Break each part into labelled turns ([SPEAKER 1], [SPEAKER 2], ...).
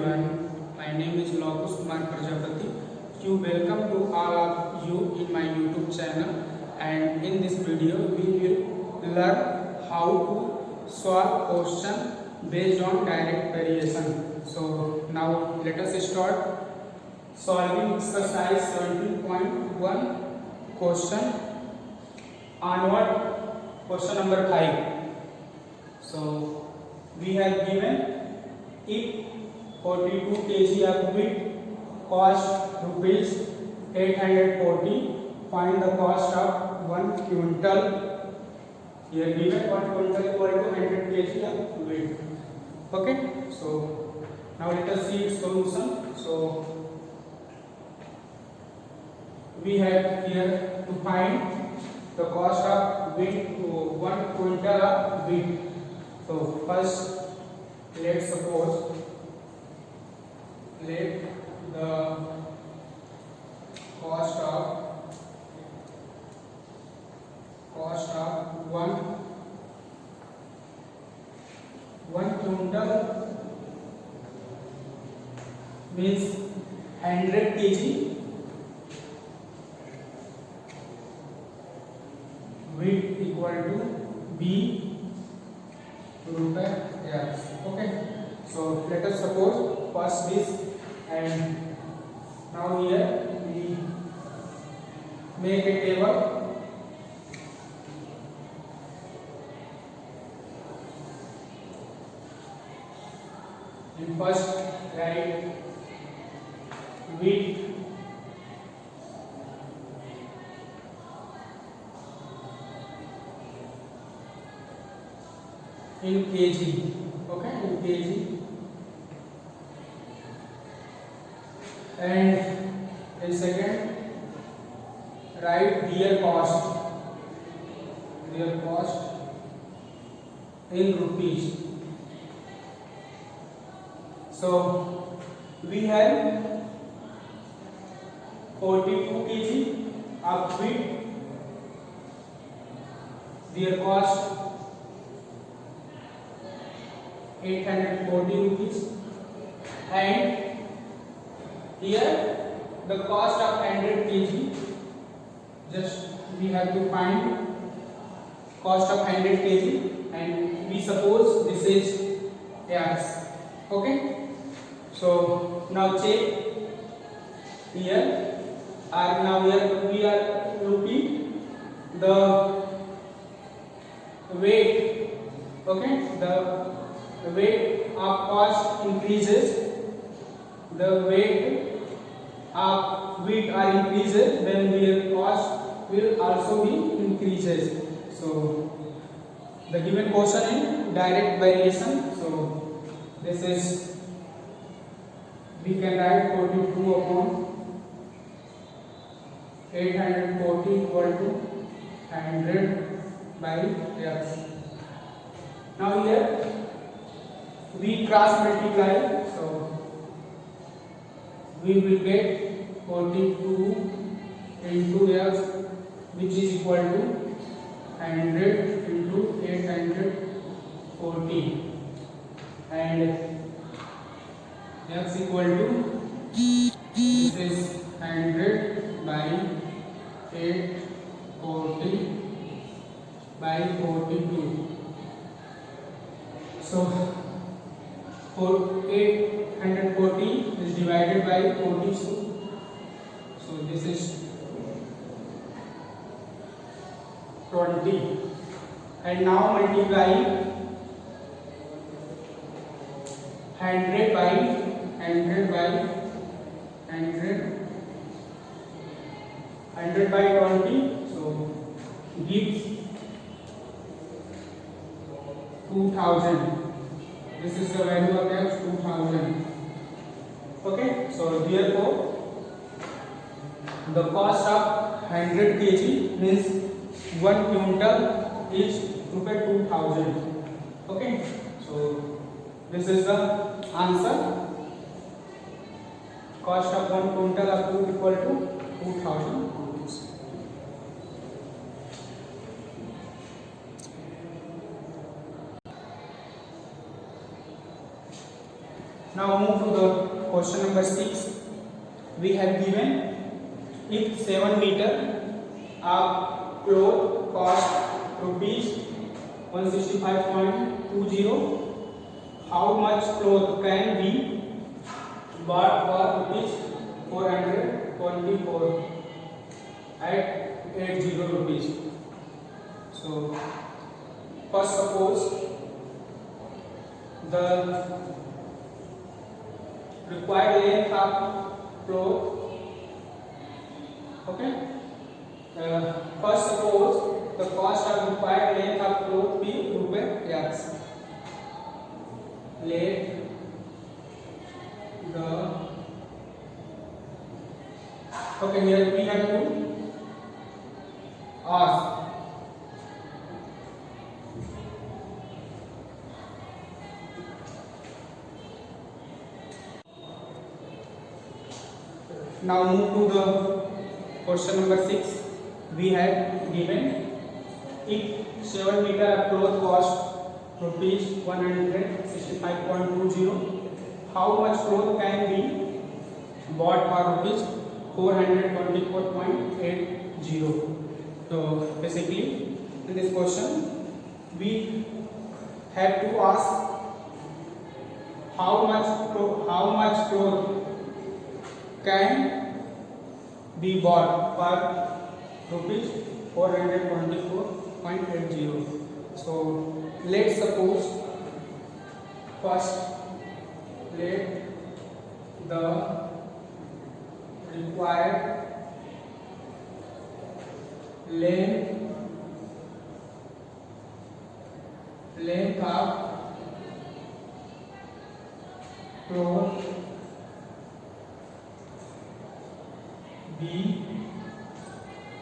[SPEAKER 1] everyone. My name is Lokus Kumar Prajapati. You welcome to all of you in my YouTube channel, and in this video we will learn how to solve question based on direct variation. So now let us start solving exercise 17.1 question onward, question number 5. So we have given if 42 kg of wheat cost rupees 840, find the cost of 1 quintal. Here given 1 quintal equal to 100 kg of wheat. Okay, so now let us see its solution. So we have here to find the cost of wheat, 1 quintal of wheat. So first, let's suppose let the cost of one quintal means 100 kg wheat equal to B rupee. Yes. Okay. So let us suppose first this, and now here we make a table. And first write wheat in kg. Okay, in kg. And in second, write their cost in rupees. So we have 42 kg of wheat, their cost 840 rupees, and here the cost of 100 kg, just we have to find cost of 100 kg, and we suppose this is X. Okay, so now check here, and now here we are looking the weight. Okay, the weight of cost increases, the weight of wheat are increases, then their cost will also be increases. So the given question in direct variation. So this is, we can write 42 upon 840 equal to 100 by X. Now here we cross multiply, so we will get 42 into X, which is equal to 100 into 840, and X equal to, this is 100 by 840 by 42. So 840 is divided by 42, so this is 20, and now multiply 100 by 20, so gives 2000. This is the value of X, 2000. Okay, so therefore the cost of 100 kg means 1 quintal is rupees 2000. Okay, so this is the answer. Cost of 1 quintal of wheat equal to 2000 rupees. Now move to the question number 6. We have given if 7 meter of cloth cost rupees 165.20, how much cloth can be bought for rupees 424 at 80 rupees. So first suppose the required length of cloth. Okay. First suppose the cost of required length of cloth be ₹x. Let the okay, here we have to ask now move to the question number 6. We have given if 7 meter of cloth cost rupees 165.20, how much cloth can be bought for rupees 424.80. So basically in this question we have to ask how much cloth can be bought for rupees 424.80. So let's suppose first let the required length of cloth be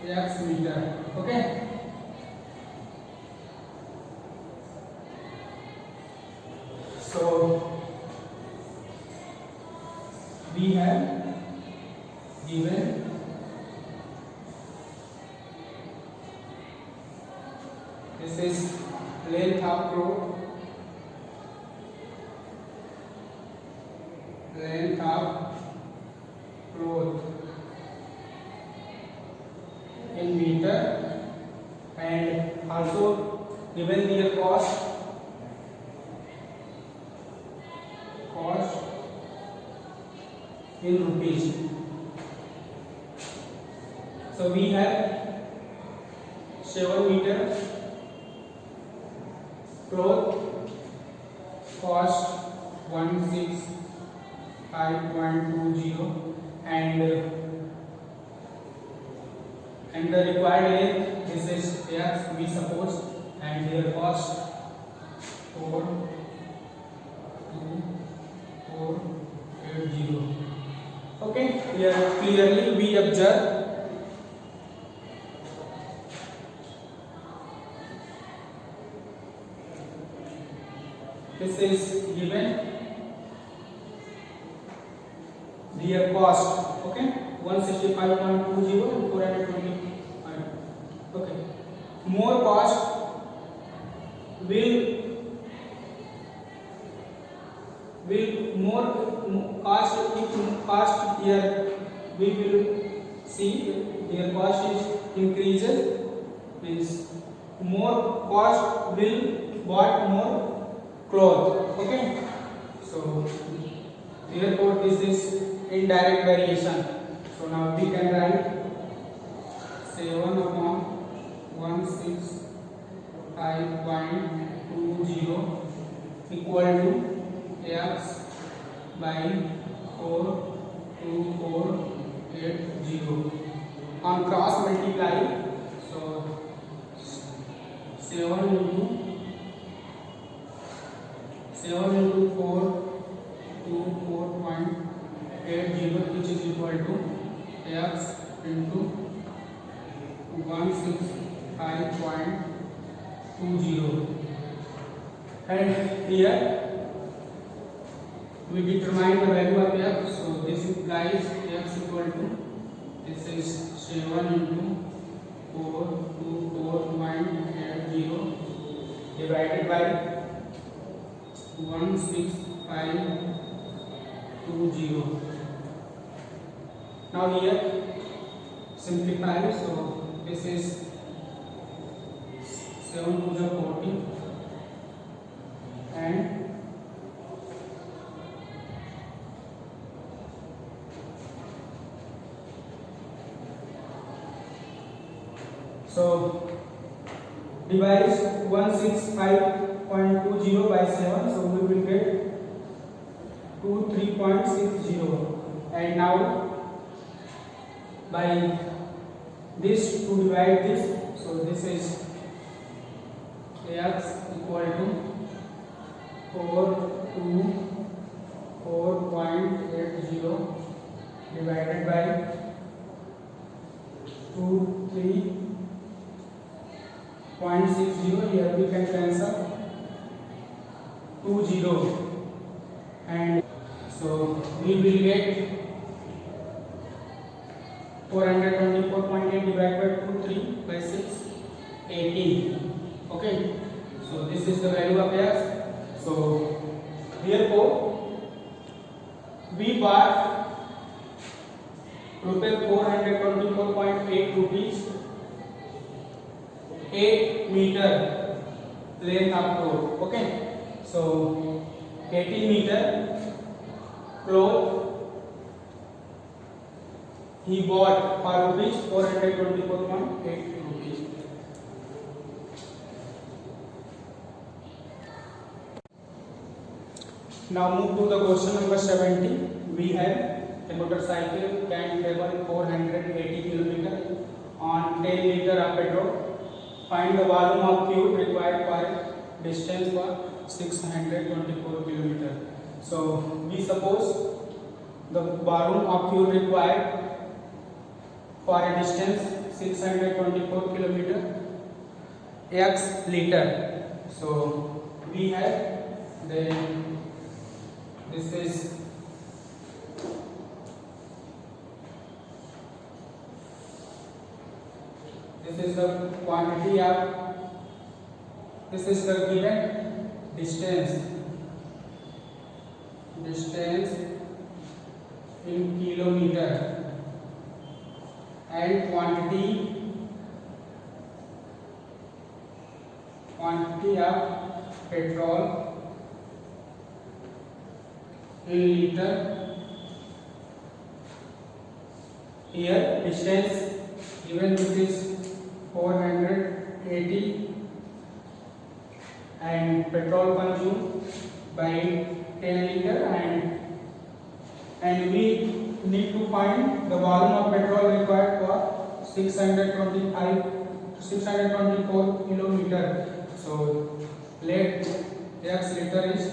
[SPEAKER 1] x meter. Okay. So we have given this is length of cloth in meter, and also given the cost in rupees. So we have 7 meter cloth cost 165.20 and the required length this is x we suppose, and their cost 42480. Okay, here clearly we observe this is given their cost. Okay, 165.20 and 425. Okay, more cost will more cost here we will see their cost is increases, means more cost will bought more cloth. Okay, so therefore this is indirect variation. So now we can write 7/165.20 equal to x by 42480 on cross multiply. So 7 into 424.80 which is equal to x into 165.20, and here we determine the value of x. So this implies x equal to this is 7 into 424.80 divided by 165.20. 20. Now here simplify, so this is 7 to the 40 and so divide 165.20 by 7, so we will get 23.60. And now by this to divide this, so this is x equal to 424.80 divided by 23.60. Here we can cancel 20, and so we will get 424.8 divided by 23 by 6, 18. Okay, so this is the value of x. So therefore we bought ₹424.8 8 meter length of cloth. Okay, so 18 meter cloth he bought for ₹424.8. Now move to the question number 70. We have a motorcycle can travel 480 km on 10 liter of petrol. Find the volume of fuel required for a distance for 624 km. So we suppose the volume of fuel required for a distance 624 km x liter. So we have then this is the quantity of, this is the given distance in kilometer, and quantity of petrol in liter. Here distance given, this is 480 and petrol consumed by 10 liter, and we need to find the volume of petrol required for 624 kilometer. So let x liter is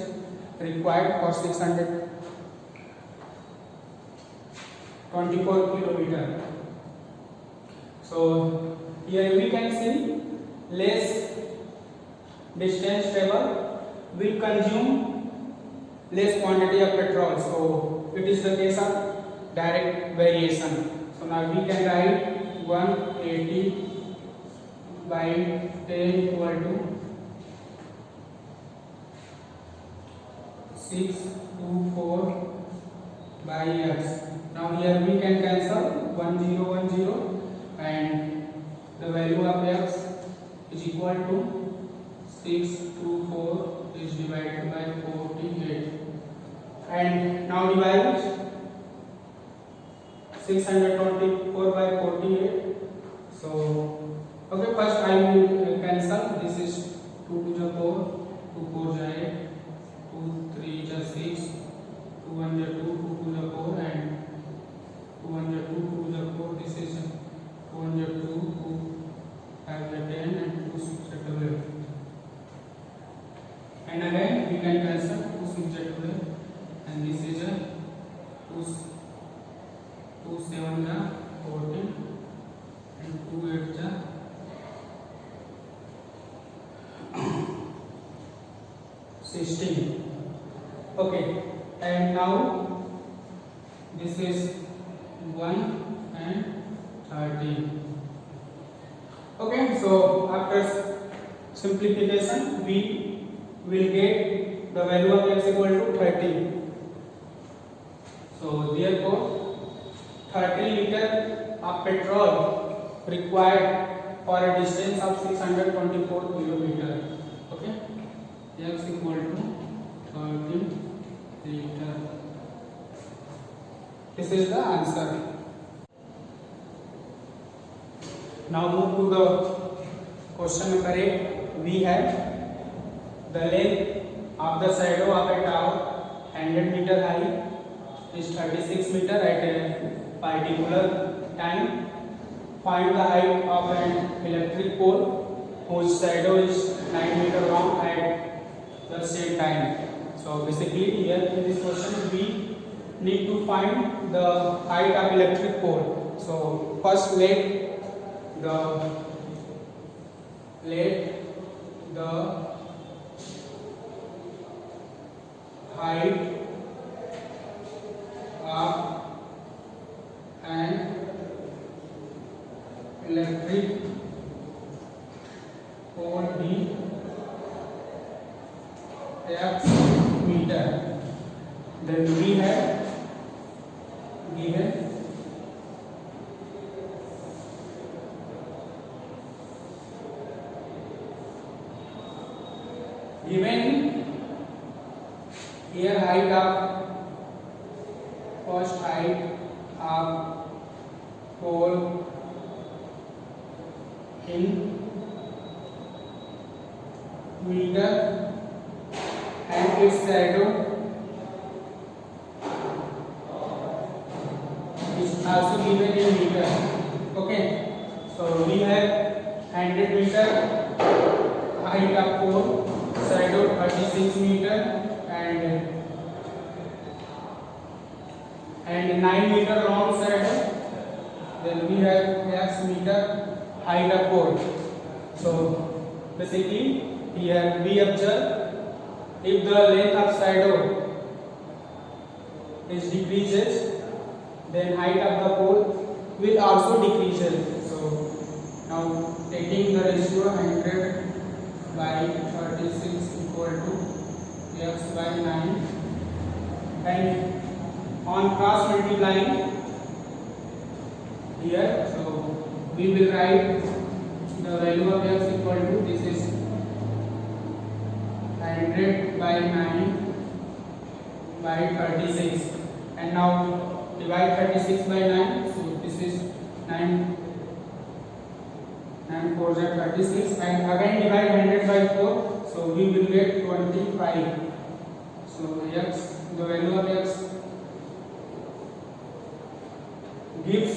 [SPEAKER 1] required for 624 kilometer. So here we can see less distance travel will consume less quantity of petrol. So it is the case of direct variation. So now we can write 180 by 10 equal to 624 by x. Now here we can cancel 1010, and the value of x is equal to 624 is divided by 48, and now divide 624 by 48. So okay, first I will cancel. This is 2 to the 4, 2 4 जाए, 2 3 is 6, 2 1 is 2, 2 to the 4, and 2 1 is 2, 2 to the 4. This is 2 1 is 2, 2 5 is 10, and 2 6 is 12. And again we can cancel 2 6 is 12, and this is 2 7 is 14, and 2 8 is 16. Okay, and now this is 1 and 30. Okay, so after simplification we will get the value of x equal to 30. So therefore 30 liter of petrol required for a distance of 624 kilometer. Okay, x equal to 30 liter. This is the answer. Now move to the question number 8. We have the length of the shadow of a tower 100 meter high is 36 meter at a particular time. Find the height of an electric pole whose shadow is 9 meter long at the same time. So basically here in this question we need to find the height of electric pole. So first let the height of an electric pole be x meter. Then we have given here height of first height of pole in meter and its shadow is also given in meter. Okay, so we have 100 meter height of pole, shadow 36 meter and 9 meter long shadow. Then we have x meter height of pole. So basically here we observe if the length of shadow is decreases, then height of the pole will also decreases. So now taking the ratio 100 by 36 equal to x by 9, and on cross multiplying here, so we will write the value of x equal to, this is 100 by 9 by 36, and now divide 36 by 9, so this is 9 4 are 36, and again divide 100 by 4, so we will get 25. So x, the value of x gives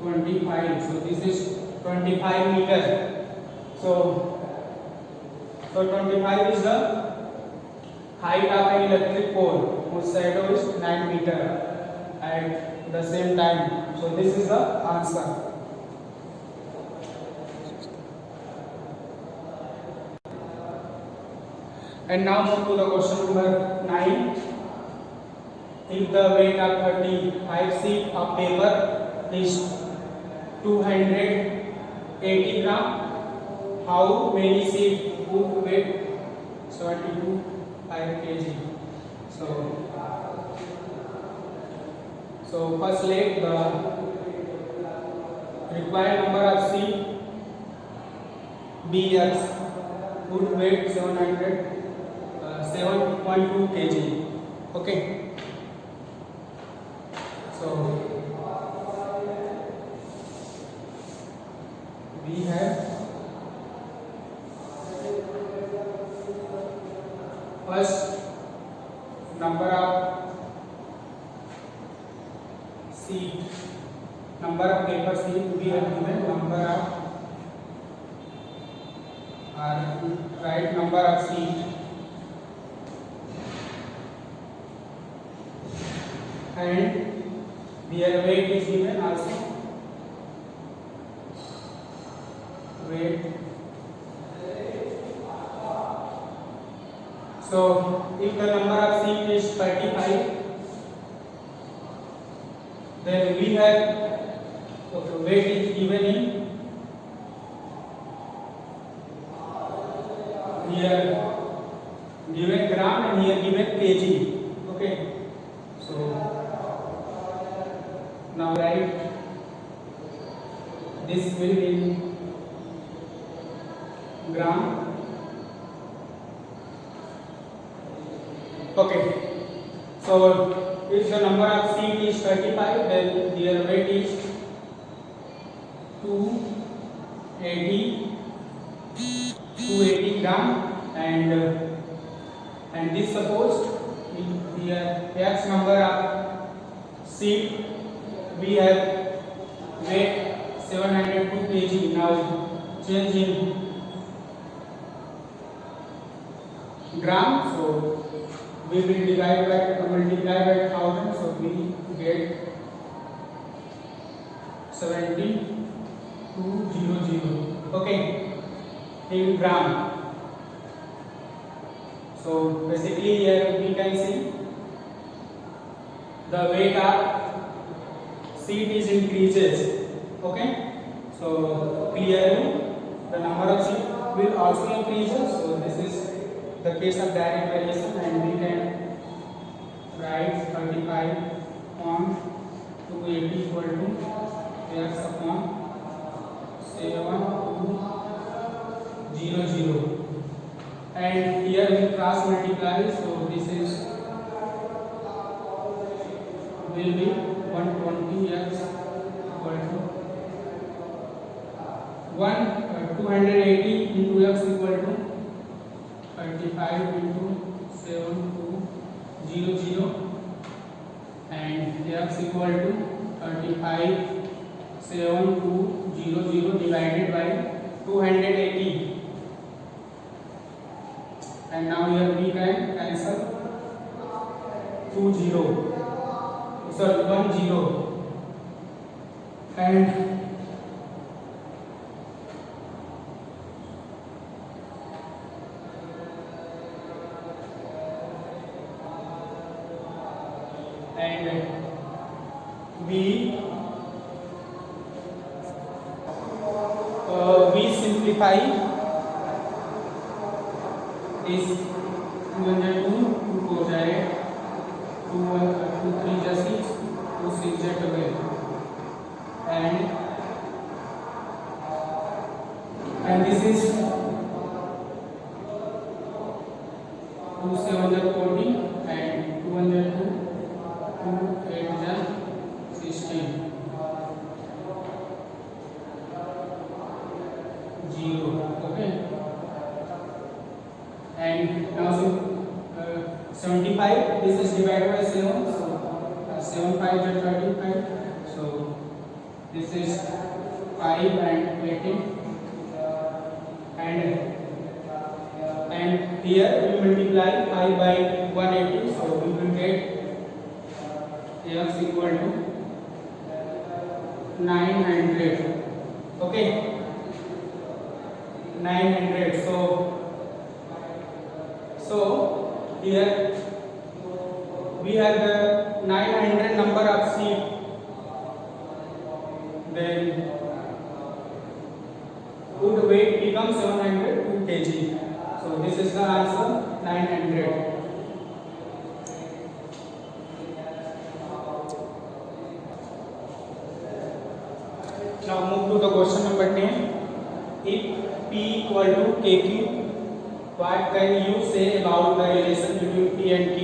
[SPEAKER 1] 25. So this is 25 meter. So 25 is the height of an electric pole whose shadow is 9 meter at the same time. So this is the answer. And now move to the question number 9. If the weight of 35 sheets of paper is 280 gram, how many sheets would weigh 72.5 kg? So first let the required number of sheets be x, would weight 7.2 kg. Okay. So we have first number of sheet, number of paper sheet, we have given number of right number of sheet, and their weight is given also. Weight. So if the number of sheet is 35, then we have weight is given in here given gram and here given kg. Okay, so Now write this will in gram. Okay, so if the number of seed is 35, then their weight is 280 gram, and this supposed here x number of seed we have weight 702 kg. Now change in gram, so we will divide by multiply by 1000, so we get 7200. Okay, in gram. So basically here we can see the weight of seed is increases. Okay, so clearly the number of seed will also increases. So this is the case of direct variation, and we can write 35 upon 280 equal to x upon 7200, and here we cross multiply, so this is will be 120x equal to 280 into x equal to 35 into 7200, and x equal to 35 7200 divided by 280, and now here we can cancel 10, and we simplify is 202 हो जाए 2 3 जा 6 2 6 जा 12, and this is 2 7 जा 40, and 202 2 8 जा 16 0. Okay, and now 75, this is divided by 7, so 7 5 is 35, so this is 5 and 18, and here we multiply 5 by 180, so we will get x equal to 900. Okay, 900. So here we have the 900 number of seed, then would weight become 702 kg. So this is the answer, 900. Now move to the question number 10. If P equal to KQ, what can you say about the relation between P and Q?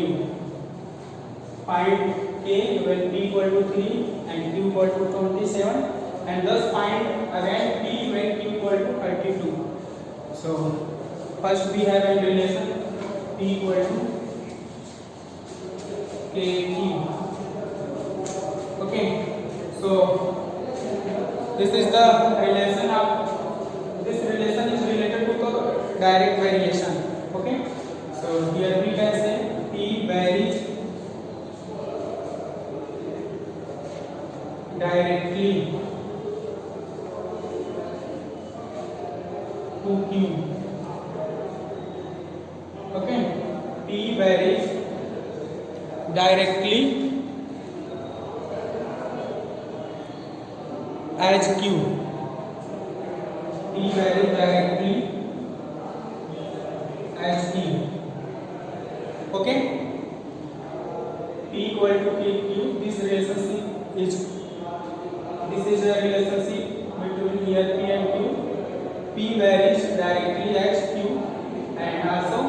[SPEAKER 1] Find K when P equal to 3 and Q equal to 27, and thus find again P when Q equal to 32. So first we have a relation P equal to KQ. Okay, so this is the relation of this relation is related to the direct variation. Okay, so here we can say P varies directly to Q. Okay, P varies directly as Q. P varies directly as Q. Okay, P equal to KQ. This relationship is this is a relationship between here P and Q. P varies directly as Q, and also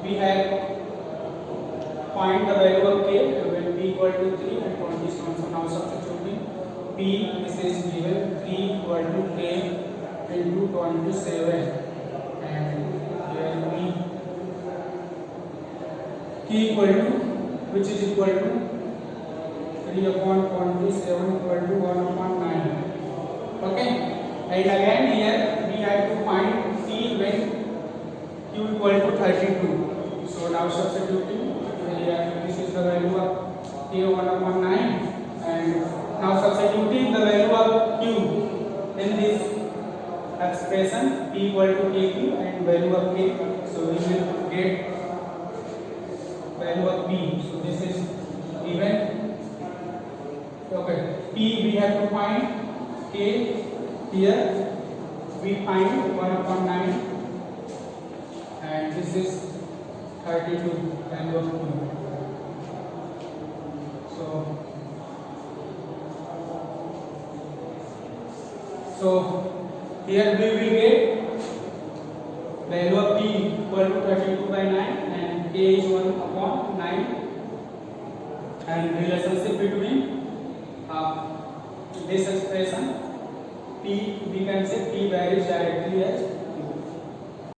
[SPEAKER 1] we have find the value of K when P equal to 3 and 20 is known. So now substituting P, this is given 3 equal to K into 27, and here K equal to, which is equal to 3 upon 27 equal to 1 upon 9. Okay, and again here we have to find P when Q equal to 32. So now substituting here, this is the value of K 1 upon 9, and now substituting the value of Q in this expression P equal to KQ and value of K, so we will get value of P. So this is given. Okay, P we have to find, K here we find 1 upon 9, and this is 32 value of Q. So here we will get value of P equal to 32 by 9 and K is 1 upon 9, and relationship between this expression P, we can say P varies directly as